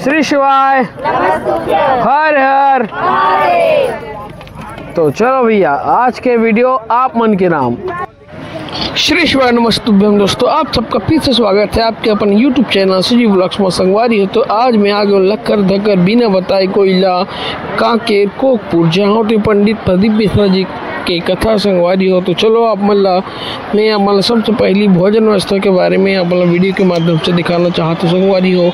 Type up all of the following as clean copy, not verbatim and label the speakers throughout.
Speaker 1: श्री शिवाय, हर हर। तो चलो भैया, आज के वीडियो आप मन के नाम। श्री शिवाय नमस्तुभ्यम दोस्तों, आप सबका फिर से स्वागत है आपके अपन YouTube चैनल संजीव व्लॉग्स में संगवारी हो। तो आज मैं आगे लखर धकर बिना बताए कोयला कांकेर कोकपुर जहाँ होते पंडित प्रदीप मिश्रा जी के कथा संगवारी हो। तो चलो आप मैं सबसे पहली भोजन व्यवस्था के बारे में वीडियो के माध्यम से दिखाना चाहता संगवारी हो।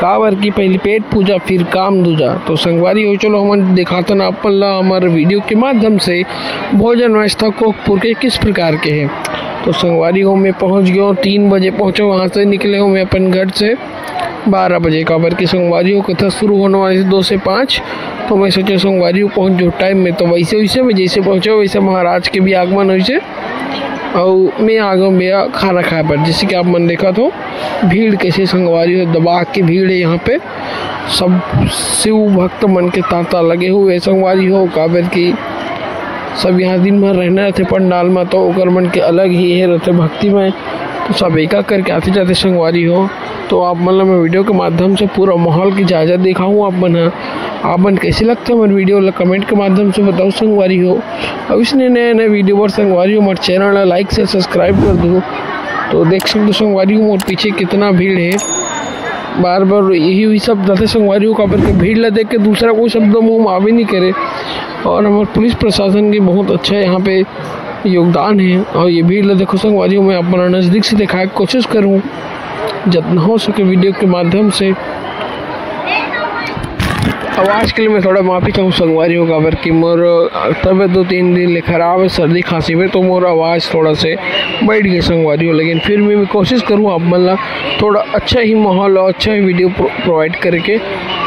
Speaker 1: कावर की पहली पेट पूजा फिर काम दूजा। तो संगवारी हो चलो हम दिखाते ना हमारे वीडियो के माध्यम से भोजन व्यवस्था कोकपुर के किस प्रकार के हैं। तो संगवारी हो मैं पहुंच गया हूँ, 3 बजे पहुँचा, वहाँ से निकले हूँ मैं अपन घर से 12 बजे। काबर की संगवारी हो कथा शुरू होने वाली 2 से 5। तो मैं सोचा संगवारी हो पहुँच जो टाइम में। तो वैसे मैं जैसे पहुँचा वैसे महाराज के भी आगमन हुई से और मैं आ गया मेरा खाना खाए पर। जैसे कि आप मन देखा तो भीड़ कैसे संगवारी हो दबा के भीड़ है यहाँ पे, सब शिव भक्त मन के तांता लगे हुए संगवारी हो। काबर की सब यहाँ दिन भर रहना रहते पंडाल में, तो ओकर मन के अलग ही है रहते भक्ति में। तो सब एक करके आते जाते संगवारी हो। तो आप मैं वीडियो के माध्यम से पूरा माहौल की जायजा दिखाऊँ आप मन कैसे लगता है मेरे वीडियो कमेंट के माध्यम से बताओ संगवारी हो। अब इसने नए वीडियो पर संगवारी हो हमारे चैनल लाइक से सब्सक्राइब कर दो। तो देख सकते संगवारी हो मोर पीछे कितना भीड़ है, बार बार यही सब जाते संगवारी हो। काबर के भीड़ ला देख के दूसरा कोई शब्द मुँह में आवे नहीं करे। और हमारे पुलिस प्रशासन की बहुत अच्छा यहाँ पे योगदान है। और ये भीड़ ला देखो संगवारी हो, मैं अपना नज़दीक से दिखाने की कोशिश करूँ जितना हो सके वीडियो के माध्यम से। आवाज़ के लिए मैं थोड़ा माफ़ी चाहूँ संगवारी हो। काबर की मोर तबियत 2-3 दिन खराब है, सर्दी खांसी में, तो मोर आवाज़ थोड़ा से बैठ गई संगवारी हो। लेकिन फिर भी मैं कोशिश करूँ आप मतलब थोड़ा अच्छा ही माहौल और अच्छा ही वीडियो प्रोवाइड करके।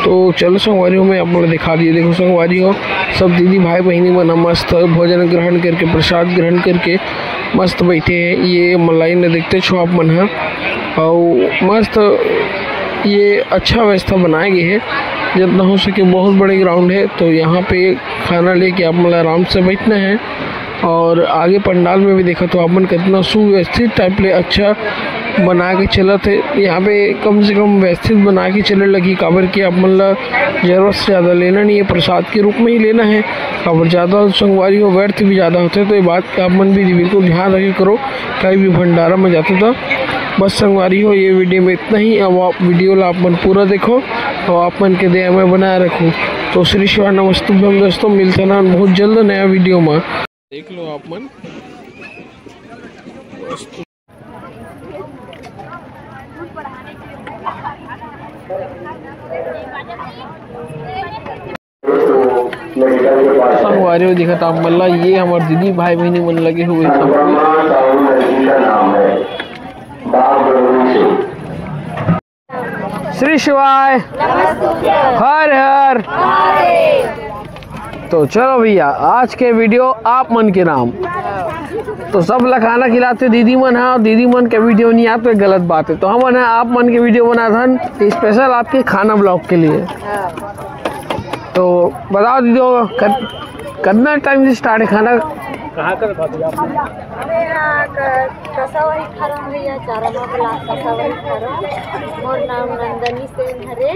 Speaker 1: तो चलो संगवारी हो मैं आप मतलब दिखा दिए। देखो संगवारी हो सब दीदी भाई बहनी बना मस्त भोजन ग्रहण करके प्रसाद ग्रहण करके मस्त बैठे हैं। ये मलाई ने देखते छो आप मन है और मस्त ये अच्छा व्यवस्था बनाए गए है जितना हो सके। बहुत बड़े ग्राउंड है, तो यहाँ पे खाना लेके आप मतलब आराम से बैठना है। और आगे पंडाल में भी देखा तो आप मन कितना सुव्यवस्थित टाइप ले अच्छा बना के चला थे। यहाँ पे कम से कम व्यवस्थित बना के चलने लगी। काबर की आप मतलब ज़रूरत से ज़्यादा लेना नहीं है, प्रसाद के रूप में ही लेना है। काबर ज़्यादा संगवारी हो व्यर्थ भी ज़्यादा होते, तो ये बात का आप मन भी बिल्कुल ध्यान रखे करो कहीं भी भंडारा में जाता था। बस संगवारी हो ये वीडियो में इतना ही। अब आप वीडियो ला आप मन पूरा देखो और आप मन के दया में बनाए रखो। तो श्री शिवाय नमस्तुभ्यम दोस्तों, मिलते ना बहुत जल्द नया वीडियो में। देख लो आप मन संगवारी हो दिखा आप मल्ला ये हमारे दीदी भाई बहनी मन लगे हुए श्री शिवाय, हर हर। तो चलो भैया, आज के वीडियो आप मन के नाम। तो सब ला खाना खिलाते दीदी मन है और दीदी मन के वीडियो नहीं आते गलत बात है। तो हम है आप मन के वीडियो बना था स्पेशल आपके खाना ब्लॉग के लिए। तो बताओ दीदी कितना टाइम से स्टार्ट है खाना?
Speaker 2: कहाँ कर कसावरी फार्म भैया चारामा ब्लॉक कसावरी फार्म। मोर नाम नंदनी सेन हरे।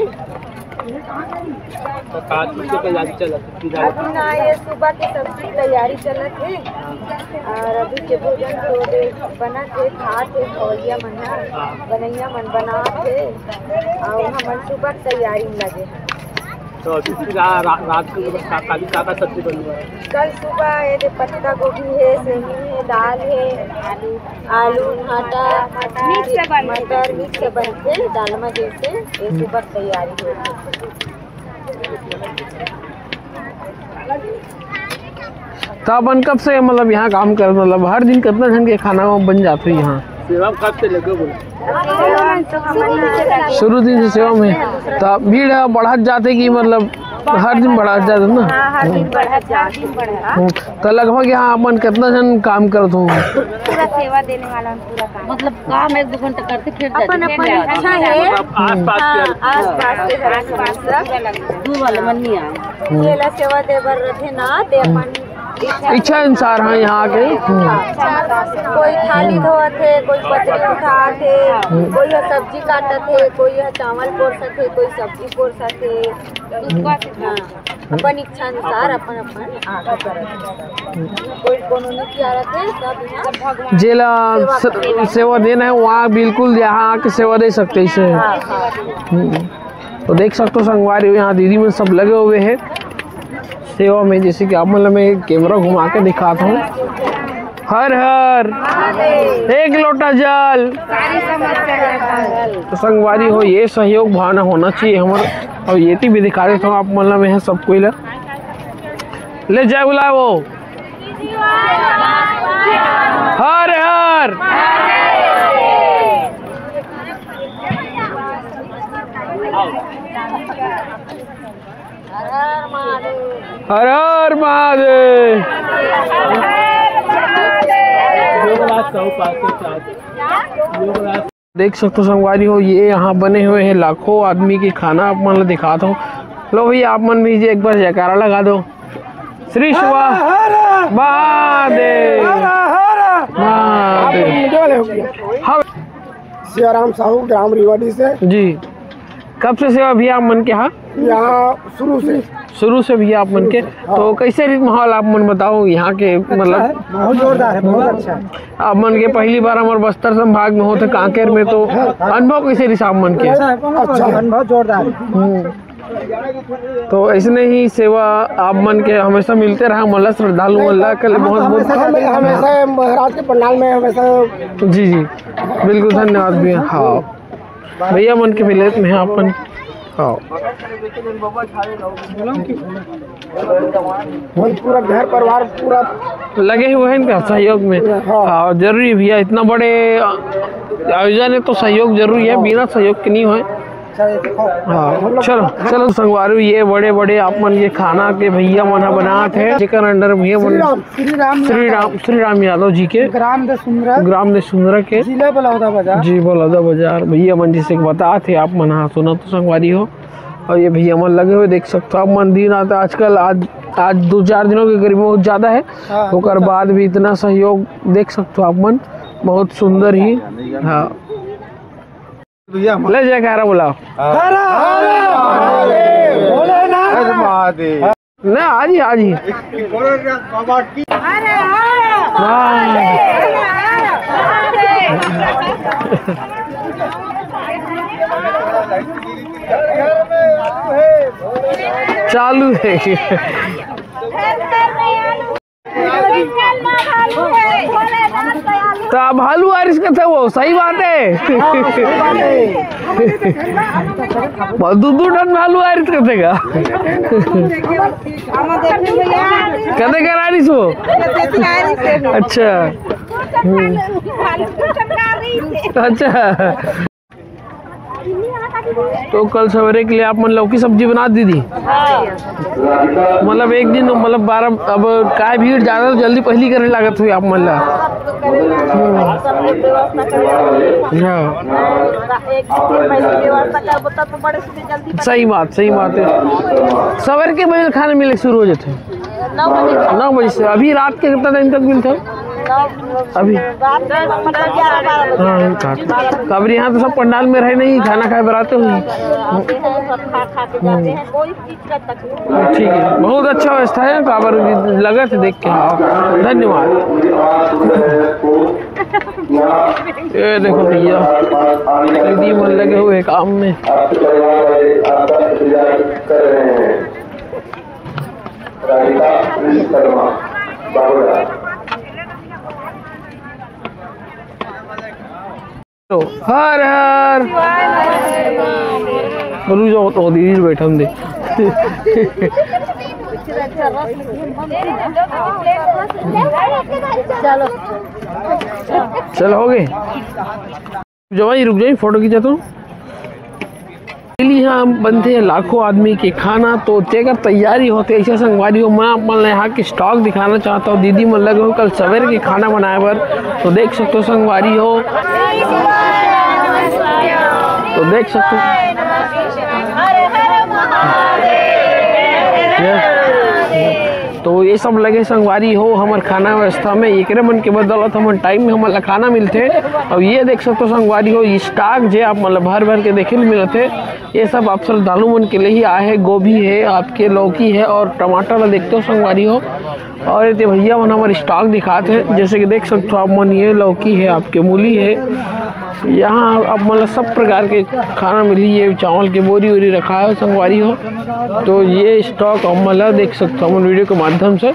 Speaker 1: तो काज की तैयारी चलत है?
Speaker 2: अभी ना ये सुबह की सब्जी तैयारी चलत है और अभी के भोजन तो बना के खाते खौलिया मना बनैया मन बना थे और हमन सुबह की तैयारी में लगे हैं।
Speaker 1: तो अभी रात को का सब्जी बनी है?
Speaker 2: कल सुबह ये पत्ता गोभी है, सेमी है, दाल है, आलू भाटा मटर मिक्स से बनते दालमा जैसे ये सुबह तैयारी है।
Speaker 1: तो अपन कब से मतलब यहाँ काम कर मतलब हर दिन कितना घंटे के खाना बन जाते हैं यहाँ? सेवा कब से लगे बोले? शुरू दिन से सेवा में। तो भीड़ बढ़त जाते कि मतलब हर दिन बढ़त जाते ना?
Speaker 2: हर दिन बढ़त जाते।
Speaker 1: तो लगभग यहाँ अपन कितना जन काम करते हो?
Speaker 2: पूरा सेवा देने वाला पूरा काम मतलब काम 1-2 घंटा करते फिर अपन अच्छा है। आस-पास के घर दूर वाले मन नहीं आए सेवा देवर रथे ना ते अपन
Speaker 1: इच्छा अनुसार हाँ यहाँ के
Speaker 2: कोई थाली धोत है, कोई पतरी उठात है, कोई है सब्जी काटत है, कोई है चावल पोरसत है, कोई सब्जी पोरसत है। अपन इच्छा अनुसार अपन अपन आगे करत। कोई कोनो नहीं कियारत है, सब यहाँ
Speaker 1: जेला सेवा देना है वहाँ बिल्कुल यहाँ आके सेवा दे सकते इसे। तो देख सकते हो संगवारी यहाँ दीदी में सब लगे हुए हैं सेवा में। जैसे कि आप मतलब मैं कैमरा घुमा के दिखाता हूँ। हर हर एक लोटा जल। तो संगवारी हो ये सहयोग भावना होना चाहिए हमारे। और ये भी दिखा देता हूँ आप मतलब में है सबको ले जाए बुलाए वो। हर हर हर हर महादेव। देख सकते हो संगवारी हो ये यहाँ बने हुए हैं लाखों आदमी की खाना। आप मन दिखाता हूँ। लो भैया आप मन भी एक बार जयकारा लगा दो। श्री शिवा महादेव महादेव।
Speaker 3: सियाराम साहू ग्राम रिवाड़ी से
Speaker 1: जी। कब से सेवा भैया आप मन के यहाँ?
Speaker 3: यहाँ शुरू से
Speaker 1: भैया आप मन के। तो कैसे रीत माहौल आप मन बताओ यहाँ के? मतलब
Speaker 3: बहुत जोरदार है, बहुत अच्छा है।
Speaker 1: आप मन के पहली बार हमारे बस्तर संभाग में होते कांकेर में, तो अनुभव कैसे रही आप मन के?
Speaker 3: अच्छा अनुभव जोरदार है।
Speaker 1: तो ऐसे ही सेवा आप मन के हमेशा मिलते रहा। मतलब श्रद्धालु अल्लाह के लिए बहुत
Speaker 3: हमेशा महाराज के पंडाल में हमेशा।
Speaker 1: जी जी बिल्कुल धन्यवाद भैया। हाँ भैया मन के मिले में है अपन। हाँ
Speaker 3: पूरा घर परिवार पूरा
Speaker 1: लगे हुए हैं इनका सहयोग में। हाँ जरूरी भैया इतना बड़े आयोजन है तो सहयोग जरूरी है, बिना सहयोग के नहीं है। हाँ चलो चलो संगवारी ये बड़े बड़े आप मन ये खाना के भैया मना बना थे चिकन अंडर भैया श्री राम यादव जी के
Speaker 3: ग्राम दे सुंदरा के
Speaker 1: जिला बलौदा बाजार भैया मन जिसे बता थे आप मन। हाँ सुना तो संगवारी हो। और ये भैया मन लगे हुए देख सकते हो आप। मंदिर आता आजकल आज 2-4 दिनों के करीब बहुत ज़्यादा है। होकर बाद भी इतना सहयोग देख सकते हो आप मन, बहुत सुंदर ही। हाँ ले जाए कह रहा बोला ना आज ही चालू है। तो आप भालू वारिस का थे वो सही बात है। दो टन भालू वारिस का थे कहते क्या रारिस वो? अच्छा अच्छा। तो कल सवेरे के लिए आप मन लौकी सब्जी बना दीदी। मतलब एक दिन मतलब 12 अब काय भीड़ ज्यादा तो जल्दी पहली करे लागत हुई आप मतलब। सही बात है। सवेरे के बजे खाने मिले शुरू हो जाते 9 बजे से। अभी रात के कितना टाइम तक मिलते? अभी हाँ कब यहाँ तो सब पंडाल में रहे नहीं खाना खाए बराते हुई। ठीक है बहुत अच्छा व्यवस्था है। काबर लगा थे देख के। हाँ धन्यवाद। ये देखो भैया दीदी मन लगे हुए काम में। हर हर बोलू जाओ तो दीदी बैठा हम दे। चलो हो गए जवाई रुक जाइए फोटो खींचा। तो यहाँ बनते हैं लाखों आदमी के खाना। तो चेकर तैयारी होते ऐसा संगवारी हो। मैं अपन यहाँ की स्टॉक दिखाना चाहता हूँ। दीदी मन लगे हो कल सवेरे के खाना बनाए पर। तो देख सकते हो संगवारी हो। तो देख सकते हो तो ये ये सब लगे संगवारी हो हमार खाना व्यवस्था में एकरे मन के बदौलत हमारे टाइम में हमारा खाना मिलते। और ये देख सकते हो संगवारी हो स्टॉक जे आप मतलब भर भर के देखे मिलते। ये सब आप श्रद्धालु मन के लिए ही आए है। गोभी है, आपके लौकी है और टमाटर देखते हो संगवारी हो। और ये भैया मन हमारे स्टॉक दिखाते हैं, जैसे कि देख सकते हो आप मन, ये लौकी है, आपके मूली है। यहाँ अब मतलब सब प्रकार के खाना मिली। ये चावल की बोरी वोरी रखा है संगवारी हो। तो ये स्टॉक मतलब देख सकते हो हम वीडियो के माध्यम से।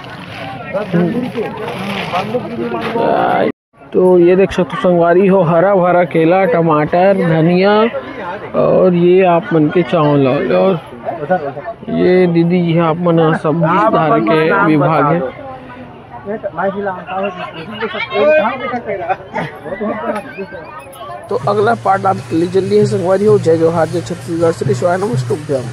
Speaker 1: तो ये देख सकते हो संगवारी हो हरा भरा केला, टमाटर, धनिया और ये आप मन के चावल। और ये दीदी जी आप मन सब्जी धार के विभाग है। तो अगला पार्ट आप ले जल्दी है संगवारी हो। जय जोहार, जय छत्तीसगढ़, श्री शिवाय नमस्तुभ्यम।